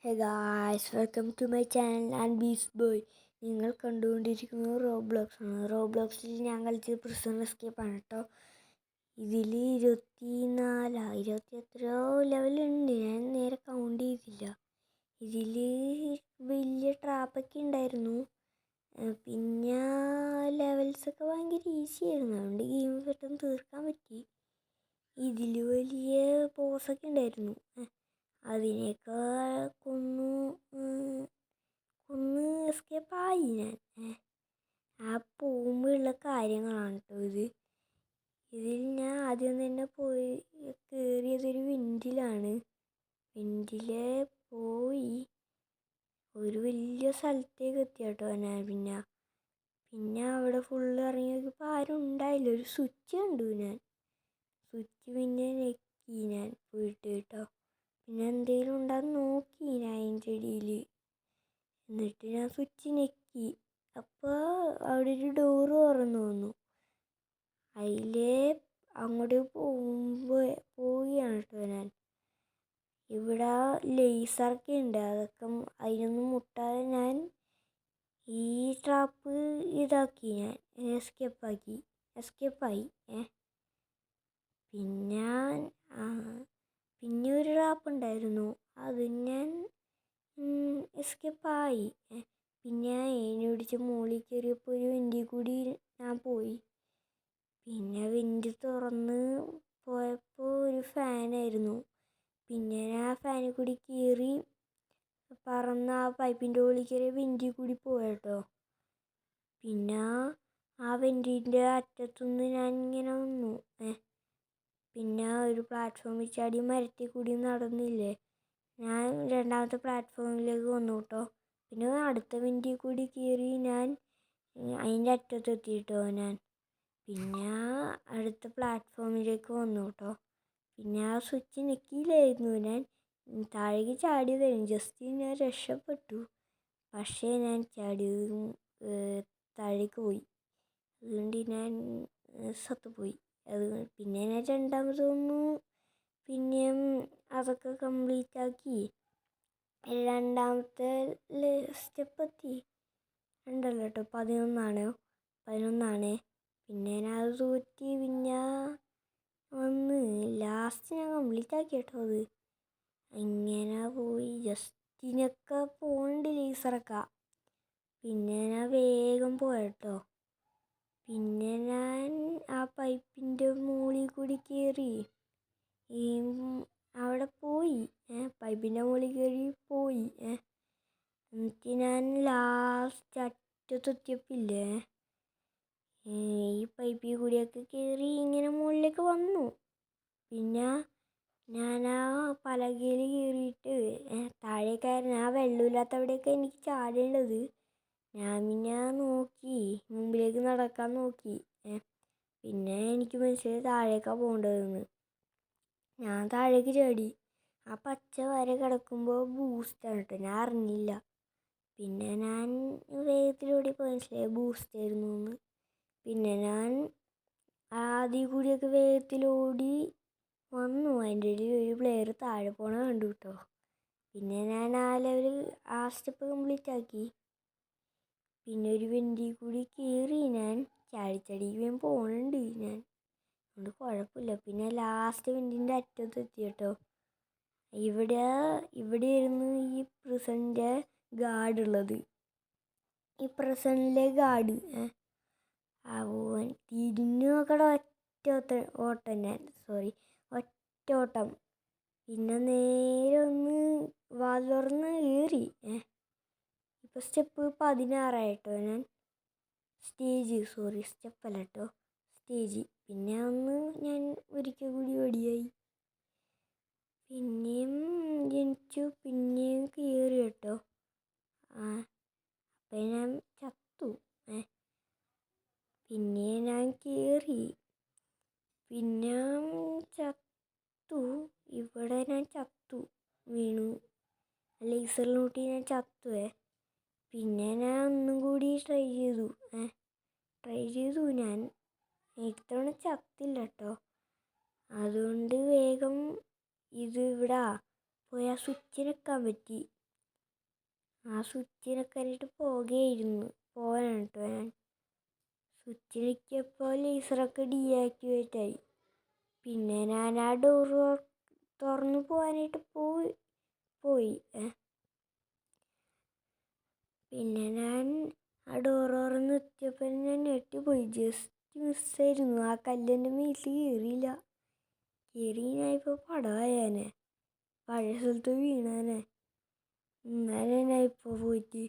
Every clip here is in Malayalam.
Hey guys, welcome to my channel and beast boy. നിങ്ങൾ കണ്ടുകൊണ്ടിരിക്കുന്നത് റോബ്ലോക്സ് ആണ്. റോബ്ലോക്സിൽ ഞാൻ കളിച്ചത് പ്രിസൺ എസ്കേപ്പ് ആണ് കേട്ടോ. ഇതിൽ 24 എത്രയോ ലെവലുണ്ട്, ഞാൻ നേരെ കൗണ്ട് ചെയ്തില്ല. ഇതിൽ വലിയ ട്രാപ്പൊക്കെ ഉണ്ടായിരുന്നു. പിന്നെ ലെവൽസൊക്കെ ഭയങ്കര ഈസി ആയിരുന്നു, അതുകൊണ്ട് ഗെയിം പെട്ടെന്ന് തീർക്കാൻ പറ്റി. ഇതിൽ വലിയ ബോസൊക്കെ ഉണ്ടായിരുന്നു, അതിനെയൊക്കെ കൊന്ന് എസ്കേപ്പായി ഞാൻ. ആ പോകുമ്പോഴുള്ള കാര്യങ്ങളാണ് കേട്ടോ ഇതിൽ ഞാൻ ആദ്യം തന്നെ പോയി കയറിയതൊരു വിൻഡിലാണ്. വിൻഡിൽ പോയി ഒരു വലിയ സ്ഥലത്തേക്ക് എത്തി കേട്ടോ ഞാൻ. പിന്നെ അവിടെ ഫുള്ള് ഇറങ്ങി നോക്കിയപ്പോൾ ആരും ഉണ്ടായില്ല. ഒരു സ്വിച്ച് കണ്ടു ഞാൻ. സ്വിച്ച് പിന്നെ ഞെക്കി ഞാൻ പോയിട്ട് കേട്ടോ. പിന്നെ എന്തെങ്കിലും ഉണ്ടാകുന്ന നോക്കി ഞാൻ അതിൻ്റെ ഇടയിൽ. എന്നിട്ട് ഞാൻ സ്വിച്ച് ഞെക്കി. അപ്പോൾ അവിടെ ഒരു ഡോറ് തുറന്നു വന്നു. അതിലേ അങ്ങോട്ട് പോവുകയാണ് കേട്ടോ ഞാൻ. ഇവിടെ ലേസറൊക്കെ ഉണ്ട്, അതൊക്കെ അതിനൊന്നും മുട്ടാതെ ഞാൻ ഈ ട്രാപ്പ് ഇതാക്കി, ഞാൻ എസ്കേപ്പായി. പിന്നെ ഒരു ട്രാപ്പ് ഉണ്ടായിരുന്നു, അത് ഞാൻ എസ്കേപ്പായി. പിന്നെ ഏണി പിടിച്ച് മുകളിൽ കയറിയപ്പോൾ ഒരു വിൻഡിൽ കൂടി ഞാൻ പോയി. പിന്നെ വിൻഡ് തുറന്ന് പോയപ്പോൾ ഒരു ഫാനായിരുന്നു. പിന്നെ ഞാൻ ആ ഫാനിൽ കൂടി കയറി പറന്ന് ആ പൈപ്പിൻ്റെ ഉള്ളിൽ കയറി വിൻഡിൽ കൂടി പോയട്ടോ. പിന്നെ ആ വിൻഡിൻ്റെ അറ്റത്തുനിന്ന് ഞാൻ ഇങ്ങനെ വന്നു. പിന്നെ ഒരു പ്ലാറ്റ്ഫോമിൽ ചാടി മരത്തിൽ കൂടി നടന്നില്ലേ, ഞാൻ രണ്ടാമത്തെ പ്ലാറ്റ്ഫോമിലേക്ക് വന്നു കേട്ടോ. പിന്നെ അടുത്ത വിൻഡിൽ കൂടി കയറി ഞാൻ അതിൻ്റെ അറ്റത്തെത്തിയിട്ടോ ഞാൻ. പിന്നെ അടുത്ത പ്ലാറ്റ്ഫോമിലേക്ക് വന്നു കേട്ടോ. പിന്നെ ആ സ്വിച്ച് ഞെക്കിയില്ലായിരുന്നു, ഞാൻ താഴേക്ക് ചാടിയതായിരുന്നു. ജസ്റ്റ് ഞാൻ രക്ഷപ്പെട്ടു, പക്ഷേ ഞാൻ ചാടിയതും താഴേക്ക് പോയി. അതുകൊണ്ട് ഞാൻ സത്തുപോയി. പിന്നെ ഞാൻ രണ്ടാമത് വന്നു. പിന്നെയും അതൊക്കെ കംപ്ലീറ്റ് ആക്കി രണ്ടാമത്തെ സ്റ്റെപ്പ് എത്തി. രണ്ടല്ല കേട്ടോ, 11ആണ്. പിന്നെ ഞാൻ അത് തോറ്റി. പിന്നെ വന്ന് ലാസ്റ്റ് ഞാൻ കംപ്ലീറ്റ് ആക്കി കേട്ടോ. അത് ഇങ്ങനെ പോയി ജസ്റ്റിനൊക്കെ പോകുന്നുണ്ട് ലേസറൊക്കെ. പിന്നെ ഞാൻ വേഗം പോയട്ടോ. പിന്നെ ഞാൻ ആ പൈപ്പിൻ്റെ മുകളിൽ കൂടി കയറി അവിടെ പോയി. പൈപ്പിൻ്റെ മുകളിൽ കയറി പോയി. എന്നിട്ട് ഞാൻ ലാസ്റ്റ് അറ്റത്തെത്തിയപ്പില്ലേ, ഈ പൈപ്പിൽ കൂടിയൊക്കെ കയറി ഇങ്ങനെ മുകളിലേക്ക് വന്നു. പിന്നെ ഞാൻ ആ പലകയിൽ കയറിയിട്ട് താഴേക്കായിരുന്നു, ആ വെള്ളമില്ലാത്ത അവിടെയൊക്കെ എനിക്ക് ചാടേണ്ടത്. ഞാൻ പിന്നെ നോക്കി, മുമ്പിലേക്ക് നടക്കാൻ നോക്കി. പിന്നെ എനിക്ക് മനസ്സിലായി താഴേക്കാണ് പോകേണ്ടതെന്ന്. ഞാൻ താഴേക്ക് ചാടി. ആ പച്ച വര കിടക്കുമ്പോൾ ബൂസ്റ്റാണ് കേട്ടോ, ഞാൻ അറിഞ്ഞില്ല. പിന്നെ ഞാൻ വേഗത്തിലൂടെ മനസ്സിലായി ബൂസ്റ്റായിരുന്നു എന്ന്. പിന്നെ ഞാൻ ആദ്യം കൂടിയൊക്കെ വേഗത്തിലോടി വന്നു. അതിൻ്റെ ഇടയിൽ ഒരു പ്ലെയർ താഴെ പോണ കണ്ടു കേട്ടോ. പിന്നെ ഞാൻ ആ സ്റ്റെപ്പ് കംപ്ലീറ്റ് ആക്കി. പിന്നെ ഒരു വെൻഡിൽ കൂടി കയറി ഞാൻ ചാടിച്ചടിക്കുകയും പോകുന്നുണ്ട് ഞാൻ, അതുകൊണ്ട് കുഴപ്പമില്ല. പിന്നെ ലാസ്റ്റ് വെൻഡിൻ്റെ അറ്റത്തെത്തി കേട്ടോ. ഇവിടെയായിരുന്നു ഈ പ്രിസണിൻ്റെ ഗാർഡ് ഉള്ളത്. ഈ പ്രിസണിലെ ഗാർഡ് തിരിഞ്ഞു നോക്കട ഒറ്റ ഓട്ടം. പിന്നെ നേരെ ഒന്ന് വാതിൽ തുറന്ന് കയറി. ഇപ്പോൾ സ്റ്റെപ്പ് 16 കേട്ടോ. ഞാൻ സ്റ്റെപ്പല്ല കേട്ടോ, സ്റ്റേജ്. പിന്നെ ഞാൻ ഒരിക്കൽ കൂടി ഓടിയായി. പിന്നെയും ജനിച്ചു. പിന്നെയും കയറി കേട്ടോ. അപ്പം ഞാൻ ചത്തു. പിന്നെ ഞാൻ കയറി. പിന്നെ ചത്തു. ഇവിടെ ഞാൻ ചത്തു വീണു. ലേസറിലൂട്ടി ഞാൻ ചത്തു. പിന്നെ ഞാൻ ഒന്നും കൂടി ട്രൈ ചെയ്തു. ഞാൻ ഇത്തവണ ചത്തില്ല കേട്ടോ. അതുകൊണ്ട് വേഗം ഇവിടെ പോയി ആ സ്വിച്ച് നിൽക്കാൻ പറ്റി. ആ സ്വിച്ചിനൊക്കെ പോവുകയായിരുന്നു. പോവാനാണ് കേട്ടോ ഞാൻ. സ്വിച്ച് ഞെക്കിയപ്പോൾ ലേസറൊക്കെ ഡീആക്ടിവേറ്റ് ആയി. പിന്നെ ഞാൻ ആ ഡോർ തുറന്നു പോകാനായിട്ട് പോയി. പിന്നെ ഞാൻ ആ ഡോർ തുറന്ന് എത്തിയപ്പോൾ ഞാൻ ഞെട്ടിപ്പോയി. ജസ്റ്റ് മിസ്സായിരുന്നു. ആ കല്ലെൻ്റെ മേലിൽ കയറിയില്ല. കയറി ഞാൻ ഇപ്പോൾ പടമായേനെ, പഴയ സ്ഥലത്ത് വീണേനെ. എന്നാലും ഞാൻ ഇപ്പോൾ പോയിട്ട്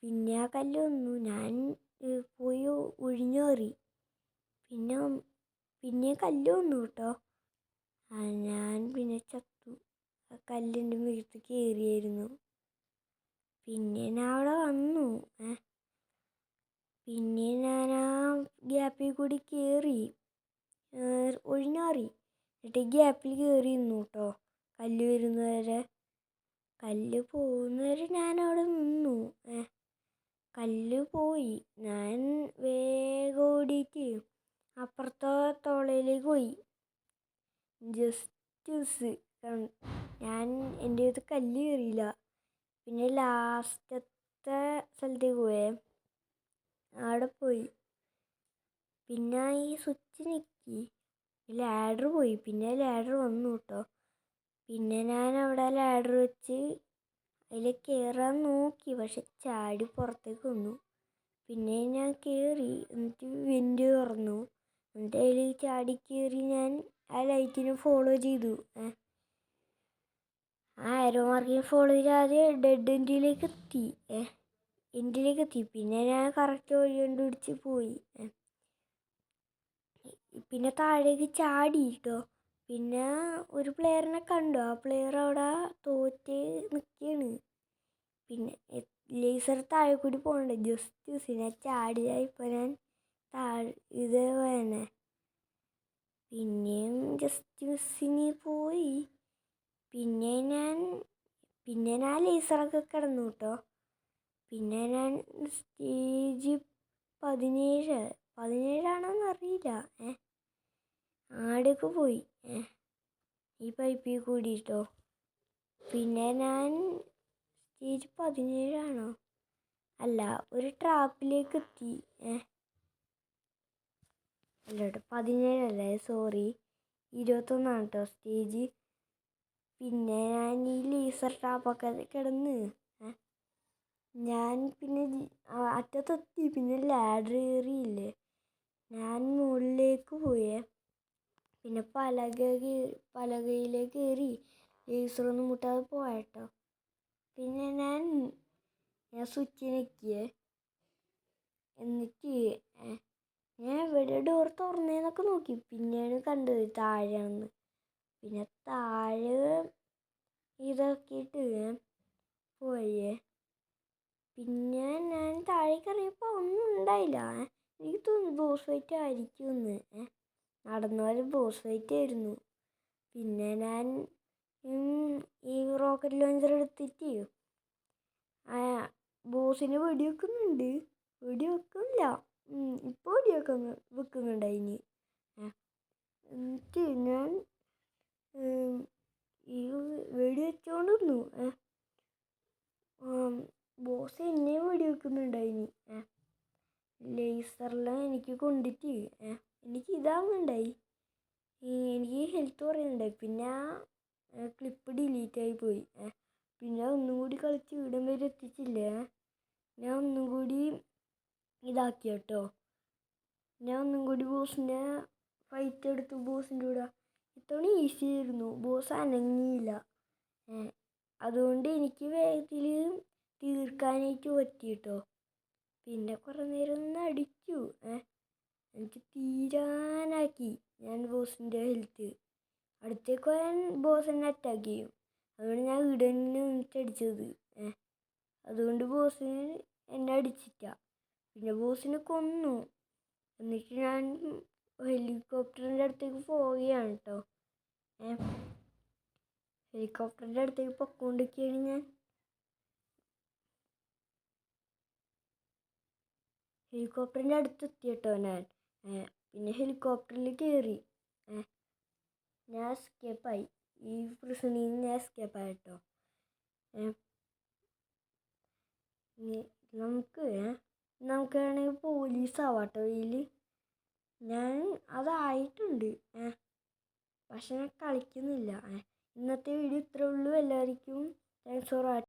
പിന്നെ ആ കല്ല് വന്നു. ഞാൻ പോയി ഒഴിഞ്ഞേറി. പിന്നെ കല്ല് വന്നു കേട്ടോ. ഞാൻ പിന്നെ ചത്തു. ആ കല്ലിൻ്റെ മേത്ത് കയറിയായിരുന്നു. പിന്നെ ഞാൻ അവിടെ വന്നു. പിന്നെ ഞാൻ ആ ഗ്യാപ്പിൽ കൂടി കയറി ഒഴിഞ്ഞാറി. എന്നിട്ട് ഗ്യാപ്പിൽ കയറി നിന്നു കേട്ടോ, കല്ല് വരുന്നവരെ. കല്ല് പോകുന്നവരെ ഞാൻ അവിടെ നിന്നു. കല്ല് പോയി. ഞാൻ വേഗം ഓടിയിട്ട് അപ്പുറത്തെ തോളയിലേക്ക് പോയി. Just miss. ഞാൻ എൻ്റെ അടുത്ത് കല്ല് കയറിയില്ല. പിന്നെ ലാസ്റ്റത്തെ സ്ഥലത്തേക്ക് പോയേ, അവിടെ പോയി. പിന്നെ ഈ സ്വിച്ച് ഞെക്കി, ലാഡർ പോയി. പിന്നെ ലാഡർ വന്നു കേട്ടോ. പിന്നെ ഞാൻ അവിടെ ലാഡർ വെച്ച് അതിൽ കയറാൻ നോക്കി, പക്ഷെ ചാടി പുറത്തേക്ക് വന്നു. പിന്നെ ഞാൻ കയറി. എന്നിട്ട് വെൻ്റ് തുറന്നു. എന്നിട്ട് അതിൽ ചാടി കയറി ഞാൻ ആ ലൈറ്റിനെ ഫോളോ ചെയ്തു. ആ ആരോ മാർക്കിനെ ഫോളോ ചെയ്ത് ഡെഡ് എൻഡിലേക്ക് എത്തി. പിന്നെ ഞാൻ കറക്റ്റ് വഴി കണ്ടുപിടിച്ച് പോയി. പിന്നെ താഴേക്ക് ചാടി കേട്ടോ. പിന്നെ ഒരു പ്ലെയറിനെ കണ്ടു. ആ പ്ലെയർ അവിടെ തോറ്റ് നിൽക്കുകയാണ്. പിന്നെ ലേസർ താഴെ കൂടി പോകണ്ടേ, ജസ്റ്റ് ഞാൻ ചാടിയായപ്പോൾ ഞാൻ ഇത് വേണേ. പിന്നെയും ജസ്റ്റ് മിസ്സിങ് പോയി. പിന്നെ ഞാൻ ലേസറൊക്കെ കിടന്നു കേട്ടോ. പിന്നെ ഞാൻ സ്റ്റേജ് 17 അറിയില്ല. ആടൊക്കെ പോയി ഈ പൈപ്പിൽ കൂടി കേട്ടോ. പിന്നെ ഞാൻ സ്റ്റേജ് 17 അല്ല, ഒരു ട്രാപ്പിലേക്ക് എത്തി. അല്ല കേട്ടോ, 17 സോറി, 21 കേട്ടോ സ്റ്റേജ്. പിന്നെ ഞാൻ ഈ ലേസർ ട്രാപ്പൊക്കെ കിടന്ന് ഞാൻ പിന്നെ അറ്റത്തെത്തി. പിന്നെ ലാഡർ കയറിയില്ലേ, ഞാൻ മുകളിലേക്ക് പോയേ. പിന്നെ പലകയിലേക്ക് കയറി ലേസറൊന്നും മുട്ടാതെ പോയട്ടോ. പിന്നെ ഞാൻ സ്വിച്ച് ഞെക്കിയേ. എന്നിട്ട് ഞാൻ എവിടെ ഡോർ തുറന്നേന്നൊക്കെ നോക്കി. പിന്നെയാണ് കണ്ടത് താഴെയാണെന്ന്. പിന്നെ താഴെ ഇതാക്കിയിട്ട് പോയേ. പിന്നെ ഞാൻ താഴേക്ക് ഇറങ്ങിയപ്പോൾ ഒന്നും ഉണ്ടായില്ല. എനിക്ക് തോന്നി ബോസ് ഫൈറ്റ് ആയിരിക്കുമെന്ന്. നടന്നവരെ ബോസ് ഫൈറ്റ് ആയിരുന്നു. പിന്നെ ഞാൻ ഈ റോക്കറ്റ് ലോഞ്ചർ എടുത്തിട്ട് ബോസിനെ വെടിവെക്കുന്നില്ല. ഇപ്പോൾ വെക്കുന്നുണ്ട് അതിന്. എന്നിട്ട് ഞാൻ ഈ വെടി വെച്ചോണ്ടിരുന്നു. ബോസ് എന്നെയും വെടിവെക്കുന്നുണ്ട് അതിന്. ലേസറിലെ എനിക്ക് കൊണ്ടിട്ട് എനിക്ക് ഇതാകുന്നുണ്ടായി. എനിക്ക് ഹെൽത്ത് പറയുന്നുണ്ടായി. പിന്നെ ക്ലിപ്പ് ഡിലീറ്റായി പോയി. പിന്നെ ഒന്നും കൂടി കളിച്ച് ഇവിടം വരെ എത്തിച്ചില്ലേ. ഞാൻ ഒന്നും കൂടി ഇതാക്കി കേട്ടോ. ഞാൻ ഒന്നും കൂടി ബോസിൻ്റെ ഫൈറ്റ് എടുത്തു. ബോസിൻ്റെ കൂടെ ഇത്തവണ ഈസി ആയിരുന്നു. ബോസ് അനങ്ങിയില്ല. അതുകൊണ്ട് എനിക്ക് വേഗത്തിൽ തീർക്കാനായിട്ട് പറ്റി കേട്ടോ. പിന്നെ കുറേ നേരം ഒന്ന് അടിച്ചു. എനിക്ക് തീരാനാക്കി ഞാൻ ബോസിൻ്റെ ഹെൽത്ത്. അടുത്തേക്ക് ഞാൻ ബോസ് എന്നെ അറ്റാക്ക് ചെയ്യും. അതുകൊണ്ട് ഞാൻ ഇവിടെ തന്നെ അടിച്ചത്. അതുകൊണ്ട് ബോസിന് എന്നെ അടിച്ചിട്ട. പിന്നെ ബോസിനെ കൊന്നു. എന്നിട്ട് ഞാൻ ഹെലികോപ്റ്ററിൻ്റെ അടുത്തേക്ക് പോവുകയാണ് കേട്ടോ. ഹെലികോപ്റ്ററിൻ്റെ അടുത്തേക്ക് പൊക്കോണ്ടിരിക്കുകയാണ് ഞാൻ. ഹെലികോപ്റ്ററിൻ്റെ അടുത്തെത്തി കേട്ടോ ഞാൻ. പിന്നെ ഹെലികോപ്റ്ററിൽ കയറി. ഞാൻ എസ്കേപ്പായി. ഈ പ്രശ്നത്തിൽ നിന്ന് ഞാൻ എസ്കേപ്പായി കേട്ടോ. നമുക്ക് നമുക്കാണെങ്കിൽ പോലീസ് ആവാട്ടോ ഇതിൽ. ഞാൻ അതായിട്ടുണ്ട് പക്ഷെ ഞാൻ കളിക്കുന്നില്ല. ഇന്നത്തെ വീഡിയോ ഇത്രേ ഉള്ളൂ. എല്ലാവർക്കും താങ്ക്സ് ഫോർ വാച്ചിങ്.